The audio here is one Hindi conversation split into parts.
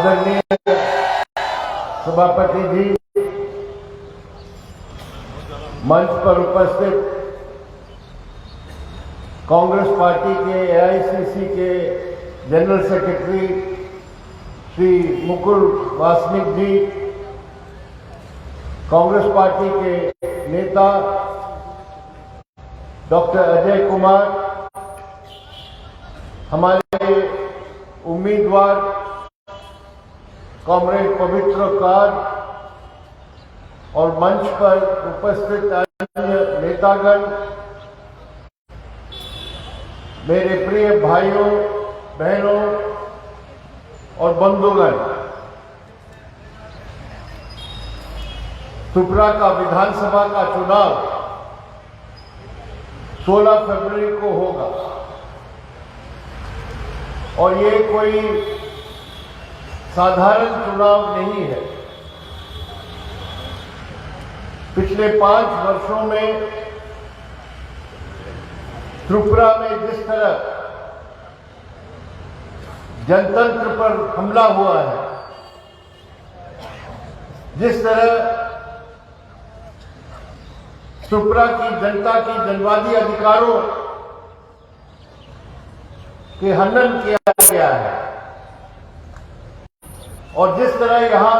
आदरणीय सभापति जी, मंच पर उपस्थित कांग्रेस पार्टी के एआईसीसी के जनरल सेक्रेटरी श्री मुकुल वासनिक जी, कांग्रेस पार्टी के नेता डॉक्टर अजय कुमार, हमारे उम्मीदवार कॉमरेड पवित्र कार और मंच पर उपस्थित अन्य नेतागण, मेरे प्रिय भाइयों बहनों और बंधुगण, त्रिपुरा का विधानसभा का चुनाव 16 फरवरी को होगा और ये कोई साधारण चुनाव नहीं है। पिछले 5 वर्षों में त्रिपुरा में जिस तरह जनतंत्र पर हमला हुआ है, जिस तरह त्रिपुरा की जनता की जनवादी अधिकारों के हनन किया गया है और जिस तरह यहां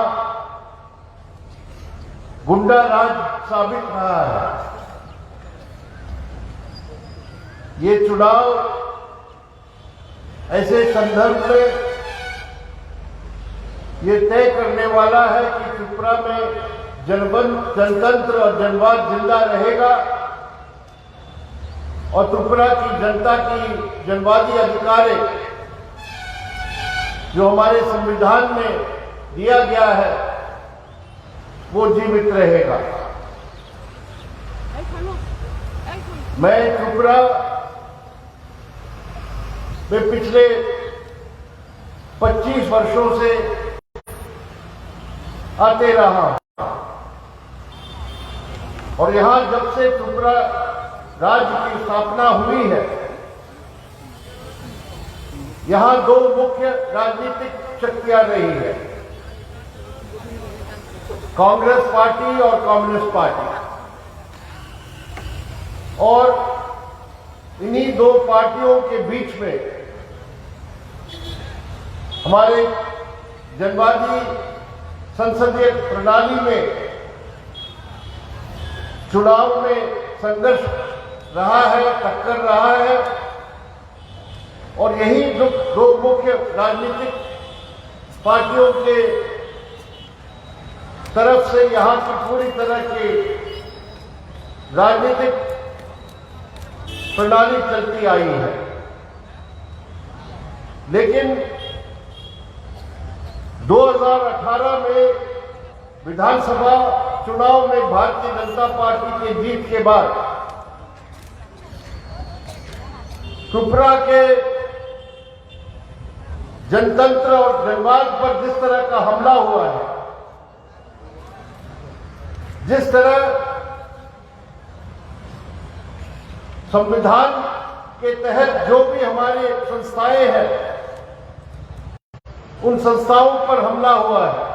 गुंडा राज साबित रहा है, ये चुनाव ऐसे संदर्भ में ये तय करने वाला है कि त्रिपुरा में जनतंत्र और जनवाद जिंदा रहेगा और त्रिपुरा की जनता की जनवादी अधिकार जो हमारे संविधान में दिया गया है वो जीवित रहेगा। मैं त्रिपुरा में पिछले 25 वर्षों से आते रहा और यहां जब से त्रिपुरा राज्य की स्थापना हुई है, यहां 2 मुख्य राजनीतिक शक्तियां रही है, कांग्रेस पार्टी और कम्युनिस्ट पार्टी, और इन्हीं 2 पार्टियों के बीच में हमारे जनवादी संसदीय प्रणाली में चुनाव में संघर्ष रहा है, टक्कर रहा है और यही जो 2 मुख्य राजनीतिक पार्टियों के तरफ से यहां की पूरी तरह की राजनीतिक प्रणाली चलती आई है। लेकिन 2018 में विधानसभा चुनाव में भारतीय जनता पार्टी के जीत के बाद त्रिपुरा के जनतंत्र और जनवाद पर जिस तरह का हमला हुआ है, जिस तरह संविधान के तहत जो भी हमारी संस्थाएं हैं, उन संस्थाओं पर हमला हुआ है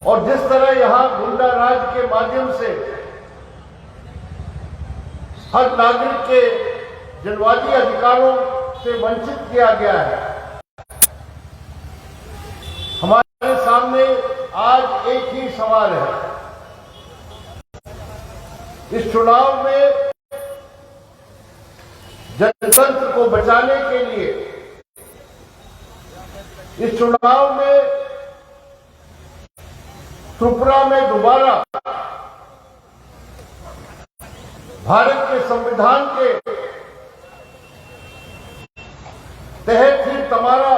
और जिस तरह यहां गुंडा राज के माध्यम से हर नागरिक के जनवादी अधिकारों से वंचित किया गया है, हमारे सामने आज एक ही सवाल है। इस चुनाव में जनतंत्र को बचाने के लिए, इस चुनाव में त्रिपुरा में दोबारा भारत के संविधान के तहत ही हमारा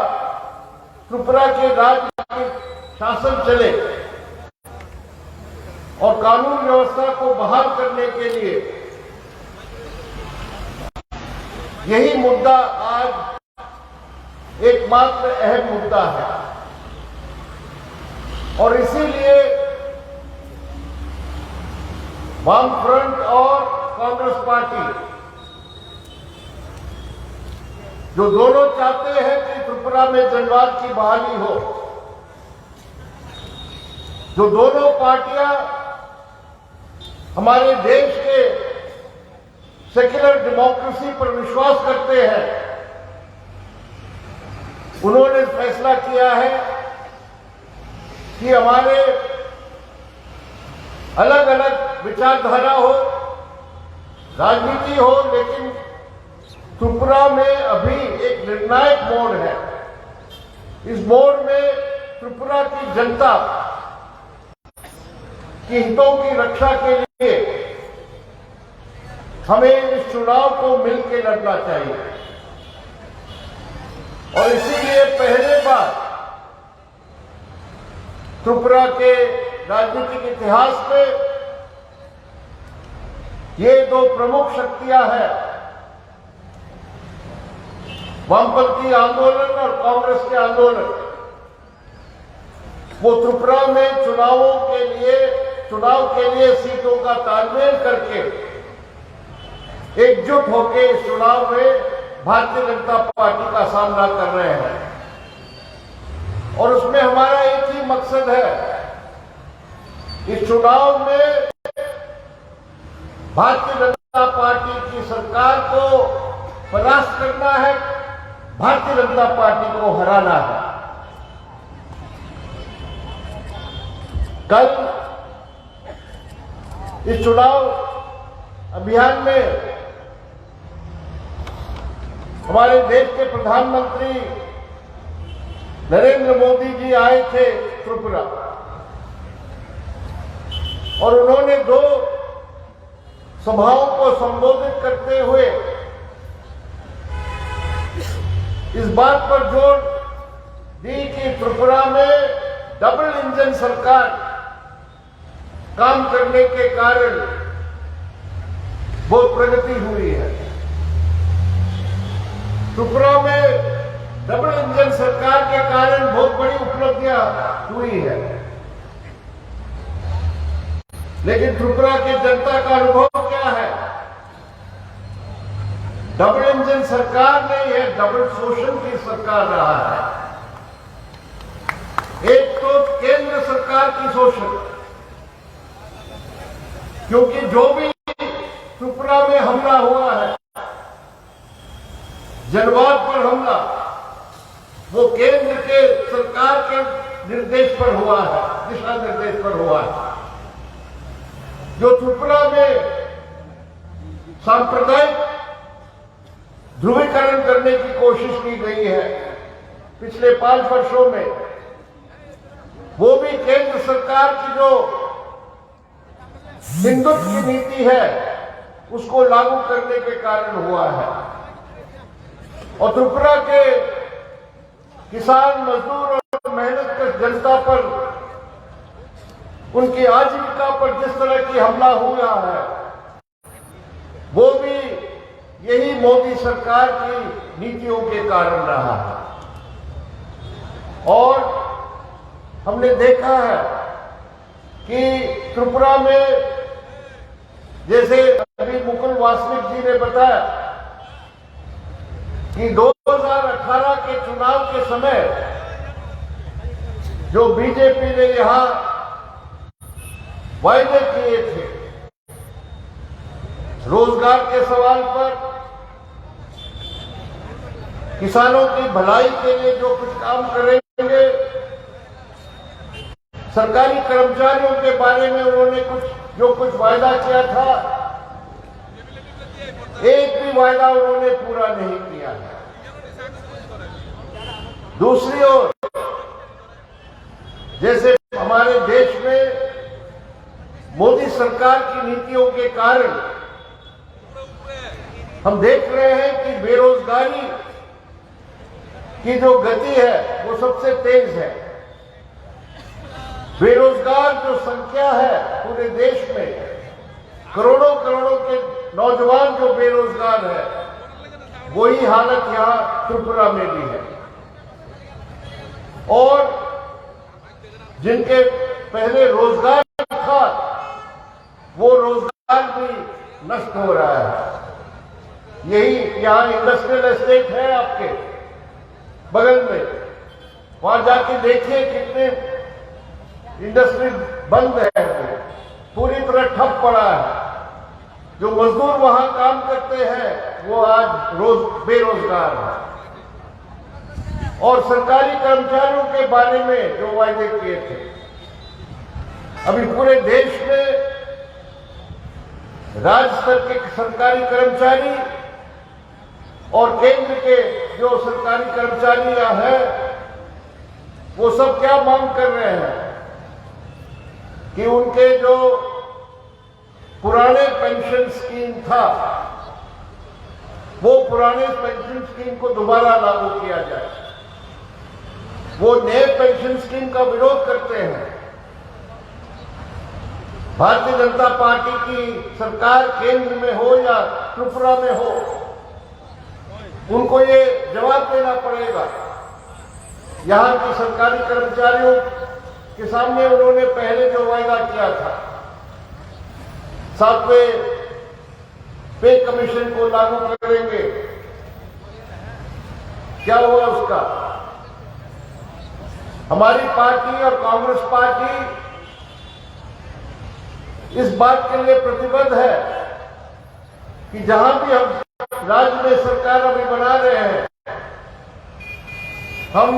त्रिपुरा के राज्य के शासन चले और कानून व्यवस्था को बहाल करने के लिए यही मुद्दा आज एकमात्र अहम मुद्दा है और इसीलिए वामफ्रंट और कांग्रेस पार्टी जो दोनों चाहते हैं कि त्रिपुरा में जनवाद की बहाली हो। जो दोनों पार्टियां हमारे देश के सेक्युलर डेमोक्रेसी पर विश्वास करते हैं, उन्होंने फैसला किया है कि हमारे अलग अलग विचारधारा हो, राजनीति हो, लेकिन त्रिपुरा में अभी एक निर्णायक मोड़ है। इस मोड़ में त्रिपुरा की जनता की हितों की रक्षा के लिए हमें इस चुनाव को मिलकर लड़ना चाहिए। और इसीलिए पहले बार त्रिपुरा के राजनीतिक इतिहास में ये दो प्रमुख शक्तियां हैं, वामपंथी आंदोलन और कांग्रेस के आंदोलन, वो त्रिपुरा में चुनाव के लिए सीटों का तालमेल करके एकजुट होकर इस चुनाव में भारतीय जनता पार्टी का सामना कर रहे हैं। और उसमें हमारा एक ही मकसद है, इस चुनाव में भारतीय जनता पार्टी की सरकार को परास्त करना है, भारतीय जनता पार्टी को हराना है। कल इस चुनाव अभियान में हमारे देश के प्रधानमंत्री नरेंद्र मोदी जी आए थे त्रिपुरा, और उन्होंने दो सभाओं को संबोधित करते हुए इस बात पर जोर दी कि त्रिपुरा में डबल इंजन सरकार काम करने के कारण बहुत प्रगति हुई है। त्रिपुरा में डबल इंजन सरकार के कारण बहुत बड़ी उपलब्धियां हुई है, लेकिन त्रिपुरा की जनता का अनुभव क्या है? डबल इंजन सरकार नहीं है, डबल शोषण की सरकार रहा है। एक तो केंद्र सरकार की शोषण, क्योंकि जो भी त्रिपुरा में हमला हुआ है, जनवाद पर हमला, वो केंद्र के सरकार के निर्देश पर हुआ है, दिशा निर्देश पर हुआ है। जो त्रिपुरा में सांप्रदायिक ध्रुवीकरण करने की कोशिश की गई है पिछले 5 वर्षों में, वो भी केंद्र सरकार की जो हिंदुत्व की नीति है उसको लागू करने के कारण हुआ है। और त्रिपुरा के किसान, मजदूर और मेहनत जनता पर, उनकी आजीविका पर जिस तरह की हमला हुआ है, वो भी यही मोदी सरकार की नीतियों के कारण रहा है। और हमने देखा है कि त्रिपुरा में, जैसे अभी मुकुल वासनिक जी ने बताया कि 2018 के चुनाव के समय जो बीजेपी ने यहां वायदे किए थे, रोजगार के सवाल पर, किसानों की भलाई के लिए जो कुछ काम करेंगे, सरकारी कर्मचारियों के बारे में उन्होंने जो कुछ वायदा किया था, एक भी वायदा उन्होंने पूरा नहीं किया है। दूसरी ओर, जैसे हमारे देश में मोदी सरकार की नीतियों के कारण हम देख रहे हैं कि बेरोजगारी की जो गति है वो सबसे तेज है। बेरोजगार जो संख्या है पूरे देश में, करोड़ों करोड़ों के नौजवान जो बेरोजगार है, वही हालत यहां त्रिपुरा में भी है। और जिनके पहले रोजगार था, वो रोजगार भी नष्ट हो रहा है। यही यहां इंडस्ट्रियल एस्टेट है आपके, बगल में, वहां जाके देखिए कितने इंडस्ट्री बंद है, पूरी तरह ठप पड़ा है। जो मजदूर वहां काम करते हैं वो आज बेरोजगार है। और सरकारी कर्मचारियों के बारे में जो वायदे किए थे, अभी पूरे देश में राज्य स्तर के सरकारी कर्मचारी और केंद्र के जो सरकारी कर्मचारी हैं, वो सब क्या मांग कर रहे हैं कि उनके जो पुराने पेंशन स्कीम था, वो पुराने पेंशन स्कीम को दोबारा लागू किया जाए। वो नए पेंशन स्कीम का विरोध करते हैं। भारतीय जनता पार्टी की सरकार केंद्र में हो या त्रिपुरा में हो, उनको ये जवाब देना पड़ेगा। यहां के सरकारी कर्मचारियों के सामने उन्होंने पहले जो वायदा किया था, 7वें पे कमीशन को लागू करेंगे, क्या हुआ उसका? हमारी पार्टी और कांग्रेस पार्टी इस बात के लिए प्रतिबद्ध है कि जहां भी हम राज्य में सरकार अभी बना रहे हैं, हम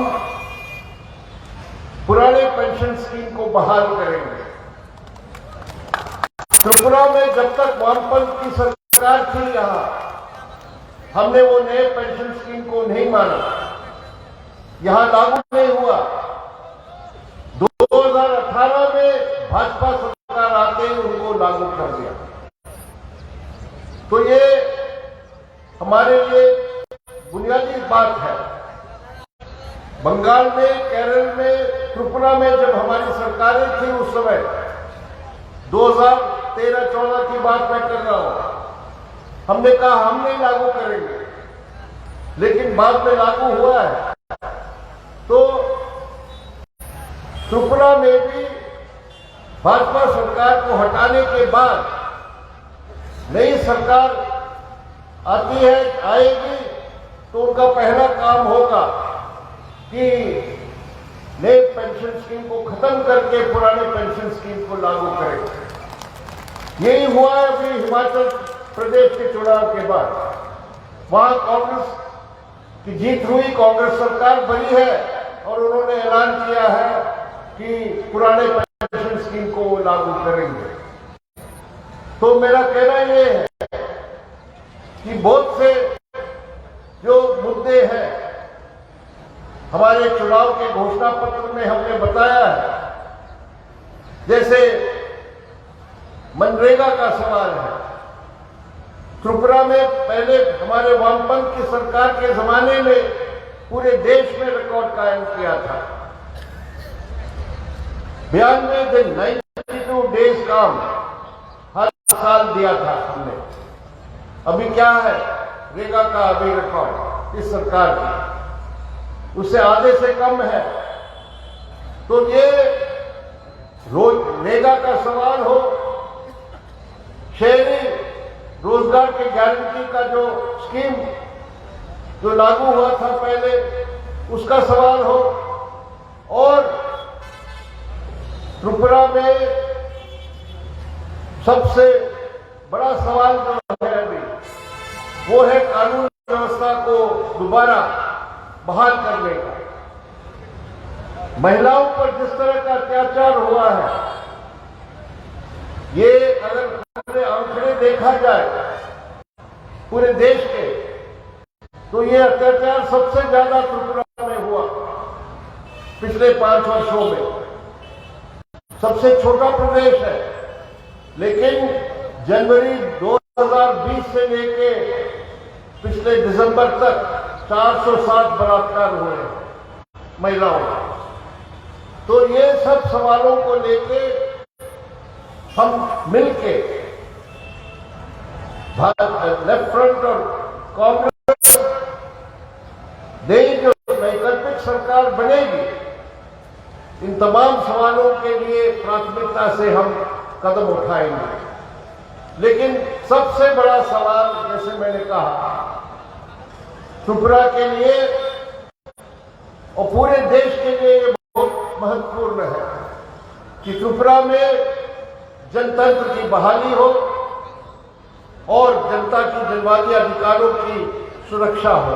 पुराने पेंशन स्कीम को बहाल करेंगे। त्रिपुरा में जब तक वामपंथ की सरकार थी, यहां हमने वो नए पेंशन स्कीम को नहीं माना, यहां लागू नहीं हुआ। 2018 में भाजपा सरकार आते ही उनको लागू कर दिया। तो ये हमारे लिए बुनियादी बात है। बंगाल में, केरल में, त्रिपुरा में जब हमारी सरकारें थी, उस समय 2013-14 की बात मैं कर रहा हूं, हमने कहा हम नहीं लागू करेंगे, लेकिन बाद में लागू हुआ है। तो त्रिपुरा में भी भाजपा सरकार को हटाने के बाद नई सरकार आती है, आएगी, तो उनका पहला काम होगा कि नए पेंशन स्कीम को खत्म करके पुराने पेंशन स्कीम को लागू करें। यही हुआ है अभी हिमाचल प्रदेश के चुनाव के बाद। वहां कांग्रेस की जीत हुई, कांग्रेस सरकार बनी है और उन्होंने ऐलान किया है कि पुराने पेंशन स्कीम को लागू करेंगे। तो मेरा कहना यह है कि बहुत से जो मुद्दे हैं हमारे चुनाव के घोषणा पत्र में हमने बताया है, जैसे मनरेगा का सवाल है। त्रिपुरा में पहले हमारे वामपंथ की सरकार के जमाने में पूरे देश में रिकॉर्ड कायम किया था। 92 दिन 92 डेज काम हर साल दिया था हमने। अभी क्या है रेगा का अभी रिकॉर्ड इस सरकार की, उससे आधे से कम है। तो ये रेगा का सवाल हो, शहरी रोजगार की गारंटी का जो स्कीम जो लागू हुआ था पहले, उसका सवाल हो, और त्रिपुरा में सबसे बड़ा सवाल जो है अभी, वो है कानून व्यवस्था को दोबारा बहाल करने का। महिलाओं पर जिस तरह का अत्याचार हुआ है, ये अगर पूरे आंकड़े देखा जाए पूरे देश के, तो ये अत्याचार सबसे ज्यादा त्रिपुरा में हुआ पिछले 5 वर्षों में। सबसे छोटा प्रदेश है, लेकिन जनवरी 2020 से लेके पिछले दिसंबर तक 407 बलात्कार हुए महिलाओं। तो ये सब सवालों को लेके हम मिलके लेफ्ट फ्रंट और कांग्रेस नई जो वैकल्पिक सरकार बनेगी, इन तमाम सवालों के लिए प्राथमिकता से हम कदम उठाएंगे। लेकिन सबसे बड़ा सवाल, जैसे मैंने कहा, त्रिपुरा के लिए और पूरे देश के लिए ये बहुत महत्वपूर्ण है कि त्रिपुरा में जनतंत्र की बहाली हो और जनता की जनवादी अधिकारों की सुरक्षा हो।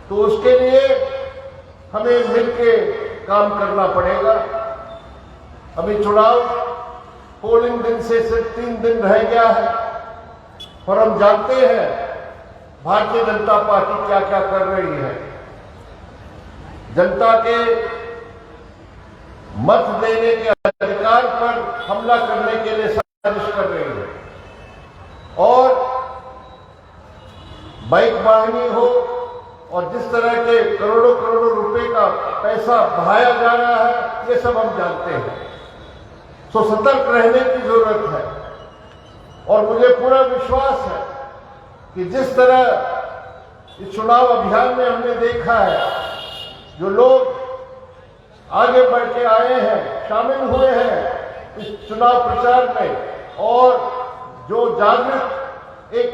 तो उसके लिए हमें मिलकर काम करना पड़ेगा। अभी चुनाव पोलिंग दिन से सिर्फ 3 दिन रह गया है और हम जानते हैं भारतीय जनता पार्टी क्या क्या कर रही है। जनता के मत देने के अधिकार पर हमला करने के लिए साजिश कर रही है और बाइक वाहिनी हो और जिस तरह के करोड़ों करोड़ों रुपए का पैसा बहाया जा रहा है, ये सब हम जानते हैं। तो सतर्क रहने की जरूरत है और मुझे पूरा विश्वास है कि जिस तरह इस चुनाव अभियान में हमने देखा है, जो लोग आगे बढ़ के आए हैं, शामिल हुए हैं इस चुनाव प्रचार में और जो जागृत एक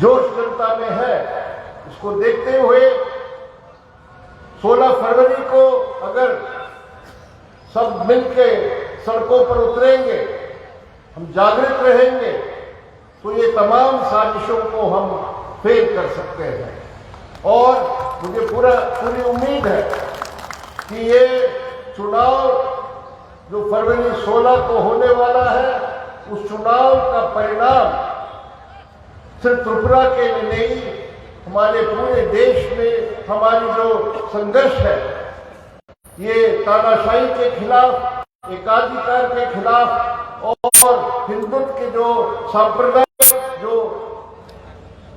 जोश जनता में है, इसको देखते हुए 16 फरवरी को अगर सब मिलके सड़कों पर उतरेंगे, हम जागृत रहेंगे, तो ये तमाम साजिशों को हम फेल कर सकते हैं। और मुझे पूरी उम्मीद है कि ये चुनाव जो फरवरी 16 को होने वाला है, उस चुनाव का परिणाम सिर्फ त्रिपुरा के लिए नहीं, हमारे पूरे देश में हमारी जो संघर्ष है, ये तानाशाही के खिलाफ, एकाधिकार के खिलाफ और हिंदुत्व के जो सांप्रदायिक जो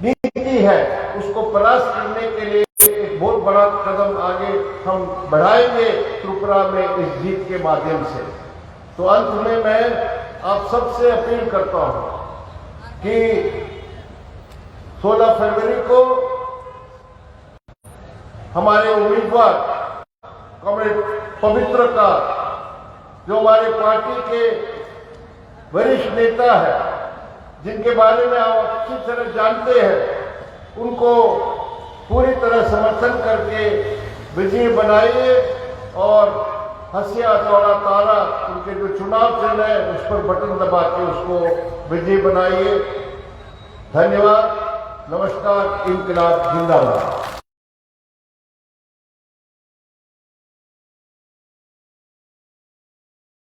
नीति है, उसको परास्त करने के लिए एक बहुत बड़ा कदम आगे हम बढ़ाएंगे त्रिपुरा में इस जीत के माध्यम से। तो अंत में मैं आप सबसे अपील करता हूं कि 16 फरवरी को हमारे उम्मीदवार कॉमरेड पवित्र का, जो हमारे पार्टी के वरिष्ठ नेता है, जिनके बारे में आप अच्छी तरह जानते हैं, उनको पूरी तरह समर्थन करके विजयी बनाइए और हंसिया चौड़ा तारा उनके जो चुनाव चिन्ह है उस पर बटन दबा के उसको विजयी बनाइए। धन्यवाद। नमस्कार। इंकलाब जिंदाबाद।